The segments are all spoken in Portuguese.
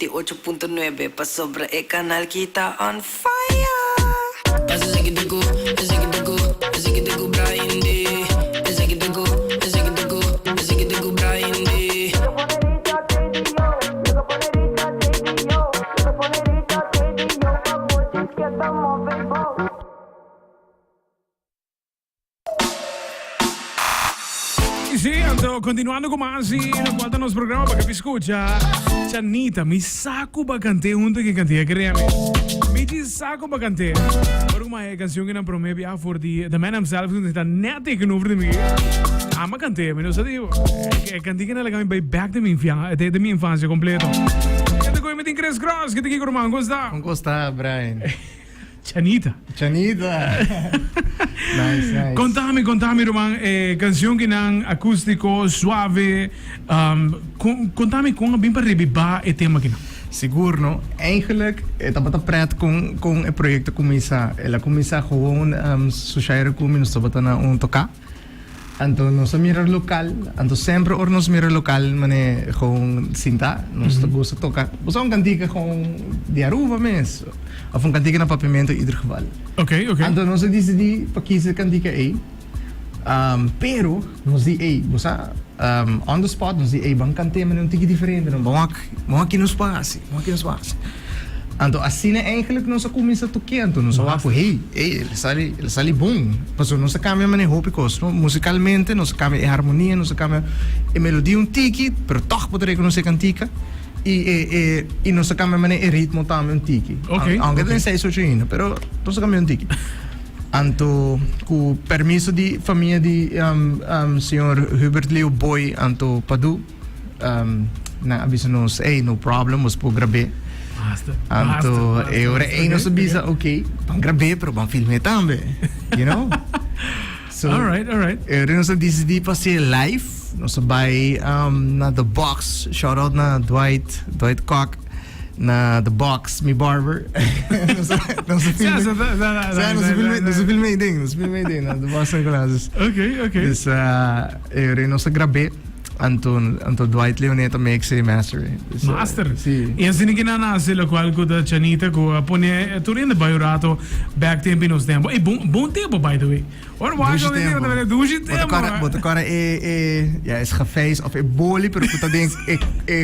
98.9 pa sobre e canal kita on fire. Brian D. Brian D. Sì, continuando con Masi, guarda il nostro programma perché vi scuccia Chanita, mi sacco bacante un che cantia creme. Mi ti sacco bacante. Ora ma è canzone che non promette for the man himself who sta net tegenover de me. Ah, ma cante, me lo sapevo. Che cantica nella gamma by back de mia infanzia completo. E te come metti in Kross, che te chico romano, come sta? Come sta, Brian? Chanita. Nice. Contami Roman, canzone che non acustico, suave. Contami come ben per ribiba e tema che non. Siguro, eigenlijk, het is pret con het project commissa. La commissa gewoon sociale community so na un toka. Anto nos mirar local, anto sempre or nos mirar local, mane gewoon sinta, nos gusta toka. Basta un cantica gewoon de Aruba mes. Of un cantica na pavimento in ieder geval. Okay. Anto nos decidi pa kiezen cantica pero nos di basta on the spot nos di bang cante met een tiki differente, dan bang nos spazi. Anto assim eigenlijk nos começa a tocar, então nos wapo ele sali bom. Passo nos cambia mane hopicos, no? Musicalmente nos cambia harmonia, nos cambia melodia un tiki, pero toch potrei conoscer cantica. E nos cambia mane ritmo também un tiki. Aunque tem 6-8 pero nos cambia un tiki. Anto com permisso de família de senhor Hubert Leo Boy anto padu na aviso nos no problem was por grabe. Anto ora nos avisa van grabe pero van filme também, you know. So all right. Nos decidi passer live nos by na The Box, shout out na Dwight Cock. Na The Box, mi barber. Nos filmei ding, na The Box Nicolas. Okay. Dus nos gravei Anto Dwight Leoneta mixi master. Master. Sì. E assim que na sela qual co da Chanita co pone turinde baiorato back tempo nos tempo. E bom tempo by the way. Ora waar gaan we weer douche tempo. Wat cara is gefeest of boli pero puta denk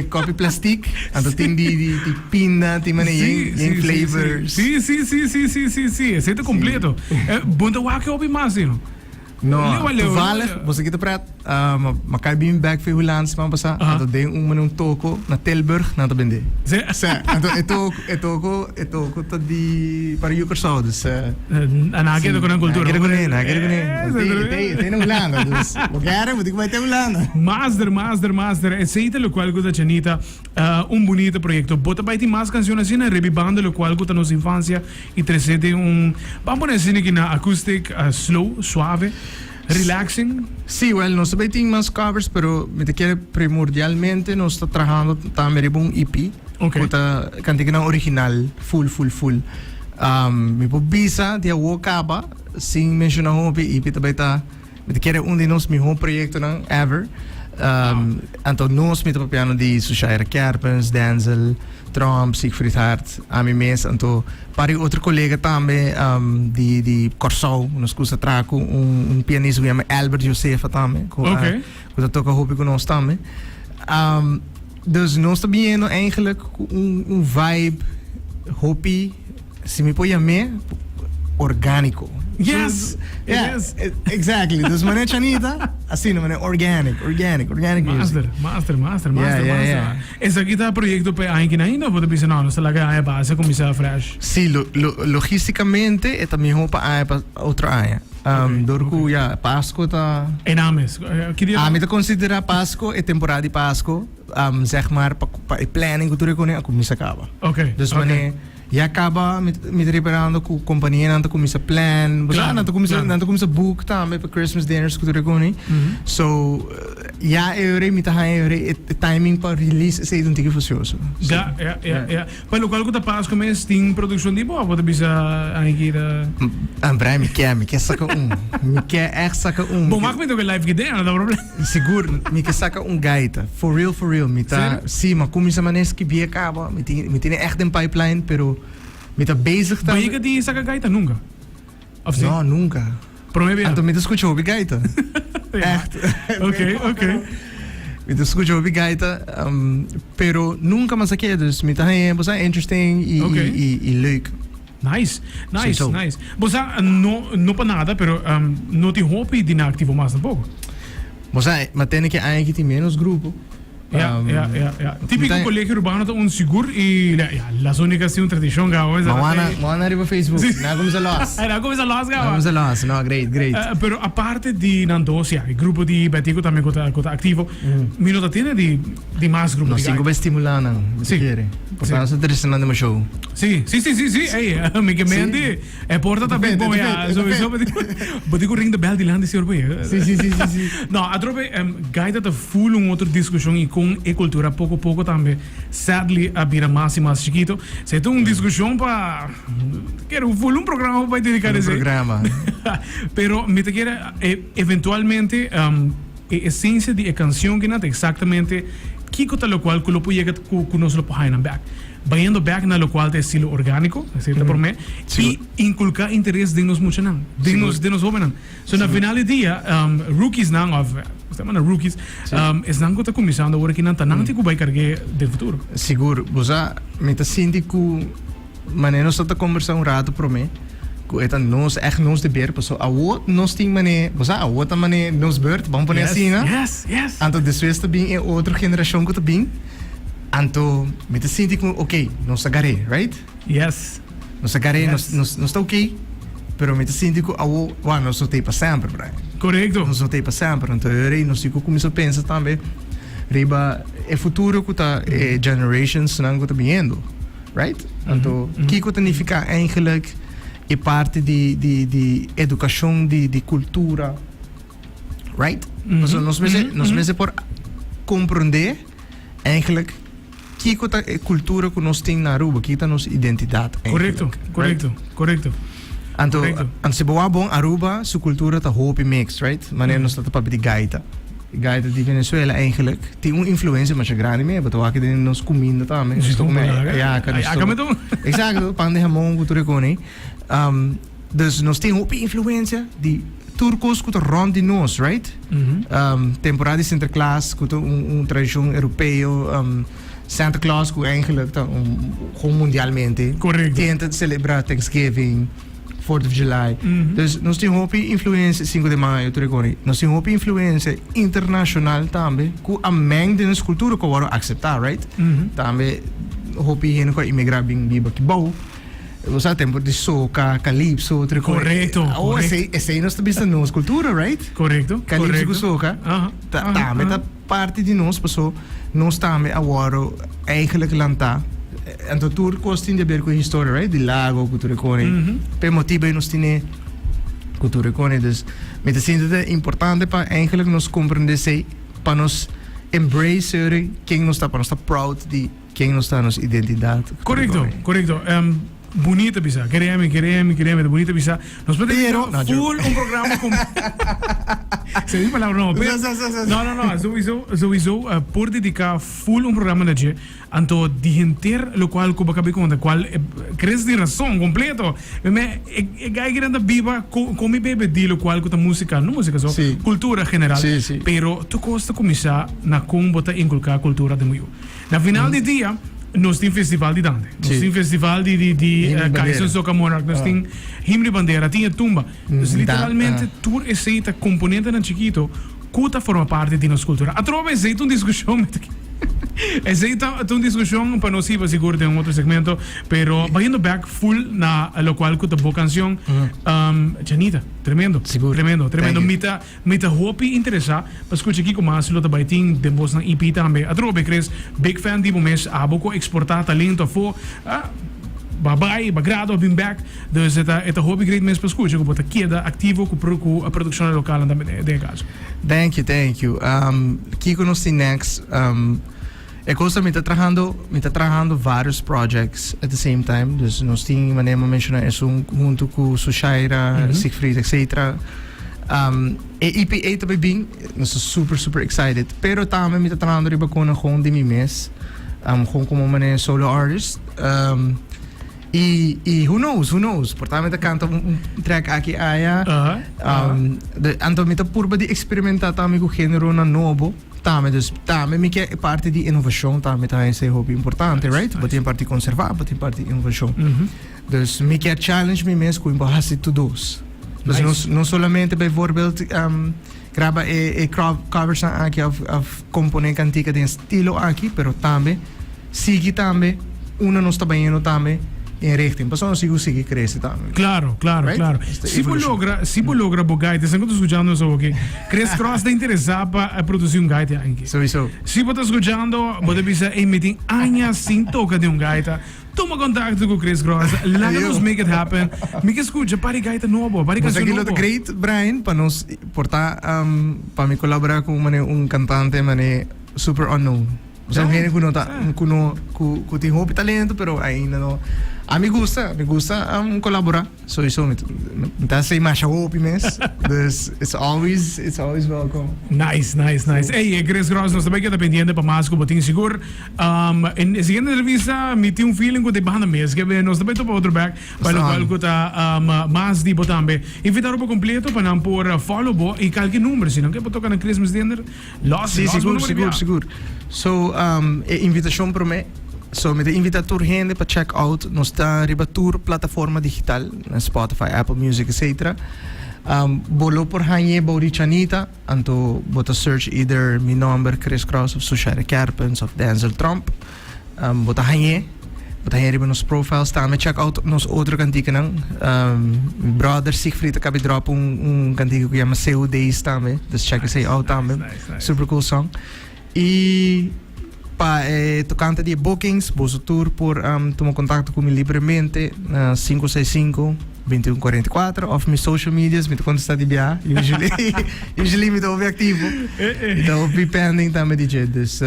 copy plastic. Anto ting di pinda, ti mane in flavors. Sì, è stato completo. Bom da wake op imagino. No, toevallig, was ik het praat, maar kan je bij me back voor Hollands, maar basa, en dat ding een toko naar Tilburg, naar de bende. En het ook tot die pariuker zo, dus. En haak ook een cultuur. Het is een Hollanda, dus. Wat moet ik bij te Hollanda? Master. Het zeite lo qual guta Chanita, un bonito proyecto. Bota bij die más canciones en rebibando lo qual guta nos infancia y tresete vamos a poner que na acoustic, slow, suave. Relaxing? Sí, well, no sabemos si más covers, pero me te quiere primordialmente nos está trabajando también un EP. Okay. Puta cantina original, full. Mi po visa dia wo kaba sin mencionar un EP tabeta. Me te quiere un de nos mi home proyecto nang ever. Anto nos met op piano di Sushaira Kerpens, Denzel, Trump, Siegfried Hart, a mi mes, anto pari outro colega também di Corso, nos custa traco un pianista que chama Albert Josefa também, que toca hobby com nós também. Dus nós também eigenlijk un vibe hobby, se me põe a me orgânico. Yes, yes, exactly. Dus mané Chanita, assim, mané organic music. Master. Yeah. Essa aqui tá projeto para ainda pode pensar não, se lá que a base começar fresh. Sim, logisticamente é também para outra área. Dorku Páscoa tá. Enames. Me considera Páscoa é temporada de Páscoa, zeg maar para planning cultura com a comissa acaba. Okay. Dus mané e acaba me preparando com companhia, não começa plan, não começa book também para Christmas dinners que tu recone. So, ja, me tá timing para release sei um tique fusioso. Ja. Para o qual que tá passo começa tem produção de boa, pode bisa aqui da. Brian, me quer sacar me quer sacar Bom, mas como é que live que tem, não dá problema. Seguro, me quer sacar gaita, for real, me tá, sim, mas começa maneira que via acaba, me tem echt een pipeline, pero me tá bezig tá. Mas que die saca gaita nunca? Não, nunca. Prometo. Então me escutou ouvir gaita. Echt. Ok. Me escutou ouvir gaita, pero nunca mais aqui, dus me tá interesting e leuk. Nice. Você não para nada, pero não te hobby de ativo mais um pouco. Você, mas tem que ainda ter menos grupo. Ja. Típico colégio urbano tá seguro e as únicas sim tradição gawa. Mana arriba Facebook. Na começa los. No, great. Pero a parte de nandosia, o grupo de betico também está ativo. Minuto tiene de mais grupo. Nós cinco estimulando. Sim. Portanto, está interessante no show. Sim. Ei, me mente. É porta também bom ja. Sowieso betico ring de bell de land senhor boy. Sim. Não, a trope gaita tá full outra discussão e com a cultura pouco a pouco também. Sadly, a vira mais e mais chiquito. Se tem uma discussão para quero full programa para dedicar a isso. Programa. Pero me te quer eventualmente a essência de a canção que não é exatamente que coisa lo qual que lo pode que nós lo podemos back. Vayendo back na lo qual é estilo orgânico, certo por mim, e inculcar interesse de nós muito não, de nós homens. So na final do dia, rookies não rookies, es não que está começando agora que não está não tipo vai carregar de futuro. Seguro, você me está sentindo que maneira nós está conversando rato por mim. Então nós echt nós de beer, so award nós tem maneira, você award maneira nós beurt, vamos pôr assim, né? Yes. Então depois também é outra geração que também. Então, me te sinto que, ok, nós agarrei, right? Yes. Nós agarrei, nós está ok, pero me te sinto que, nós não tem para sempre, Brian. Correto. Nós não tem para sempre, então eu nós começo a pensar também, riba, é futuro que está, generations não está vindo, right? Então, que que significa eigenlijk, é parte de educação, de cultura, right? Então, nós mesmo por compreender, eigenlijk, que é cultura que nós temos na Aruba, que é a nossa identidade. Correto. Então, se boa bom, Aruba, sua cultura está hoop mix, right? Mas nós estamos para pedir gaita. Gaita de Venezuela, eigenlijk, tem uma influência mais grande mesmo, porque aqui tem nos comida também. Exato, pão de jamão, cultura com dus nós temos hoop influência de turcos que rond de nós, right? Temporada de Sinterklaas, que é tradição europeu, Santa Claus, que eigenlijk gewoon mundialmente. Correto. Tenta celebrar Thanksgiving, 4th of July. Dus nós temos uma influência 5 de maio, nós temos uma influência internacional também, que a meng de nossa cultura que vamos aceitar, right? Também, hopi gente que imigrar bem viva que bom. Você tempo de soca, calypso, correto. Esse aí nós também está na nossa cultura, right? Correto. Calypso com soca, também está parte de nós, pessoal. Nós também agora eigenlijk lantar. Então tudo costa de ver com a história, right? De lago, cultura cone. Per motivo nós temos cultura cone, dus me te sinto é importante para eigenlijk nós compreender se para nós embrace quem nós está, para nós estar proud de quem nós está, nossa identidade. Correto. Bonita bisa, quereme, bonita bisa. Nos podemos full un programa com... Se diz palavra não, sowieso por dedicar full un programa na je, anto dienter lo qual cuba cabe com da qual cresce de razão completo. Me gai grande viva com mi bebe di lo qual com música, não música só, cultura general. Sí. Pero tu costa começar na como bota inculcar cultura de muyo. Na final de dia nós temos festival de dança, nós temos festival de Kaizen Soca Monarch, nós temos himno de bandeira, tinha tumba. Nós literalmente tudo esse componente na chiquito, que forma parte de nossa cultura. A trova é uma discussão, é uma discussão para nós ir seguro de outro segmento, pero vai indo back full na lo qual que a boa canção, Chanita, tremendo. Mita hopi interessa, para escutar aqui como se lo também tem demos na EP também. A trova cres big fan de momento, a boco exportar talento for babai, bagrado, bem back. Dus het hobby great mesmo para escutar, como tá queda ativo com a produção local também de caso. Thank you. Kiko nos tem next. É coisa me tá trabajando vários projects at the same time. Dus nós tem maneira mencionar isso junto com Sushaira, Siegfried, etc. E EPA também bem, nós super excited. Pero também me tá trabajando riba com de mim mês, como uma solo artist. E who knows? Portanto, eu canto track aqui aya. Então me tá purba de experimentar também com gênero na novo. Também me quer parte de inovação, também tá esse hobby importante, right? Mas tem parte conservar, mas tem parte de inovação. Dus me quer challenge me mesmo com base tudo isso. Dus não somente bijvoorbeeld graba covers aqui of componente antiga de estilo aqui, pero também sigue também não está bem também em richting. Mas não sigue cresce também. Claro. Se você logra bogaite, se você está escutando isso aqui, Kross está interessado para produzir gaita aqui. Sowieso. Se você está escutando, você precisa emitir anos sem tocar de gaita. Toma contato com Kross. Let-nos make it happen. Me escuta, para gaita novo, para canção novo. Mas great, Brian, para nos portar, para me colaborar com cantante, super unknown. Sa gente que tem hobby talento, pero ainda não. A me gusta colaborar. So isso me tá sem mais hobby mesmo. It's always welcome. Nice. Hey, Kross, nós também que tá pendiente para mais como tem seguro. Em seguinte entrevista, me tem feeling que te banda mesmo, que nós também topa outro back, para o qual que tá mais de botambe. Invitar o completo para não por follow bo e qualquer número, se não quer tocar na Christmas dinner. Seguro. So, invitação para mim. So, me invita a gente para check out nos riba tour plataforma digital, na Spotify, Apple Music, etc. Bolo por hanye body CHANITA, anto bota search either mi number Kross of Sushaira Carpens of Denzel Trump. Bota hanye riba nos profiles, também check out nos outro cantiga nang. Brother Siegfried acabei drop cantiga que chama Seu Days também. Dus check it out também. Super cool song. E tu canta de bookings, bozo tour por tomar contato comigo livremente na 565-2144 of my social medias, me tu contestar de BA, usually me tu ouve ativo. Então, be pending também DJ, dus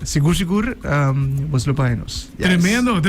seguro, bozo lupa nos. Tremendo.